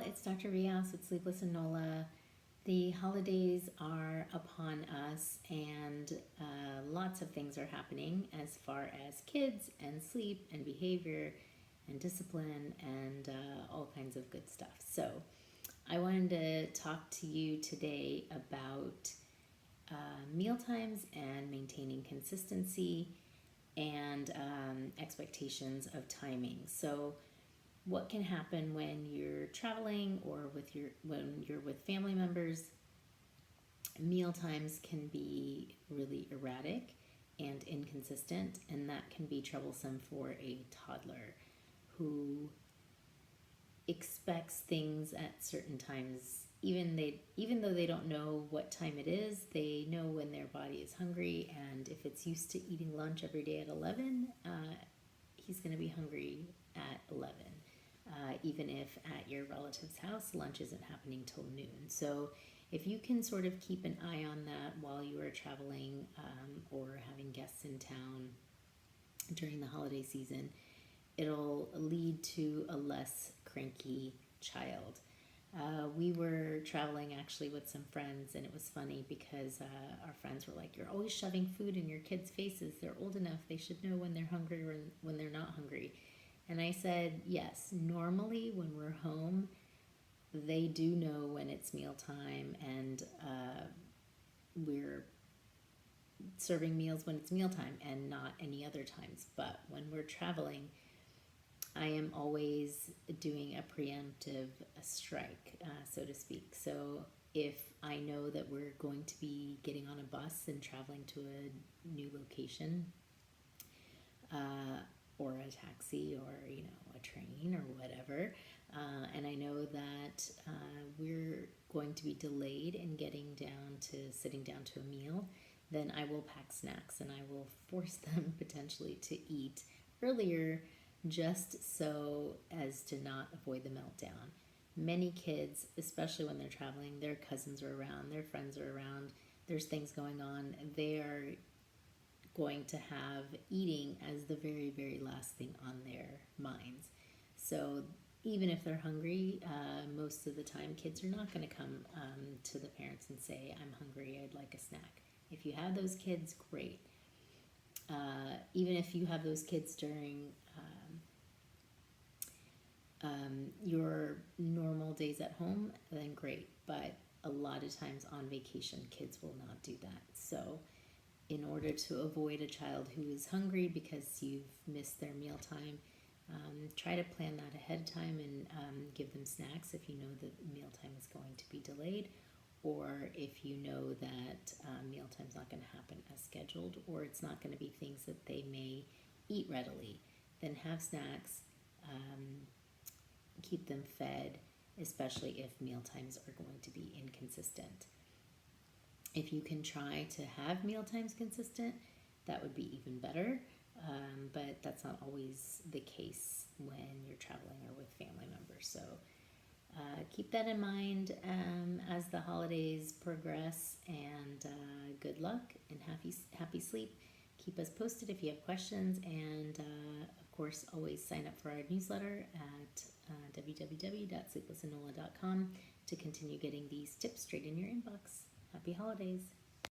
it's Dr. Rios with Sleepless and Nola. The holidays are upon us, and lots of things are happening as far as kids and sleep and behavior and discipline and all kinds of good stuff. So, I wanted to talk to you today about meal times and maintaining consistency and expectations of timing. So, what can happen when you're traveling or when you're with family members? Meal times can be really erratic and inconsistent, and that can be troublesome for a toddler who expects things at certain times. Even though they don't know what time it is, they know when their body is hungry, and if it's used to eating lunch every day at 11, he's going to be hungry at 11. Even if at your relative's house lunch isn't happening till noon. So if you can sort of keep an eye on that while you are traveling or having guests in town during the holiday season, it'll lead to a less cranky child. We were traveling actually with some friends, and it was funny because our friends were like, "You're always shoving food in your kids' faces. They're old enough. They should know when they're hungry or when they're not hungry." And I said, yes, normally when we're home, they do know when it's mealtime, and we're serving meals when it's mealtime and not any other times. But when we're traveling, I am always doing a preemptive strike, so to speak. So if I know that we're going to be getting on a bus and traveling to a new location, or a taxi, or a train or whatever, and I know that we're going to be delayed in getting down to sitting down to a meal, then I will pack snacks and I will force them potentially to eat earlier, just so as to not avoid the meltdown. Many kids, especially when they're traveling, their cousins are around, their friends are around, there's things going on, they are going to have eating as the very, very last thing on their minds. So even if they're hungry, most of the time kids are not going to come to the parents and say, "I'm hungry, I'd like a snack." If you have those kids, great. Even if you have those kids during your normal days at home, then great. But a lot of times on vacation, kids will not do that. So in order to avoid a child who is hungry because you've missed their mealtime, try to plan that ahead of time and give them snacks if you know that mealtime is going to be delayed, or if you know that mealtime is not going to happen as scheduled, or it's not going to be things that they may eat readily. Then have snacks, keep them fed, especially if mealtimes are going to be inconsistent. If you can try to have meal times consistent, that would be even better, but that's not always the case when you're traveling or with family members. So keep that in mind as the holidays progress, and good luck and happy sleep. Keep us posted if you have questions, and of course, always sign up for our newsletter at www.sleeplessandnola.com to continue getting these tips straight in your inbox. Happy holidays.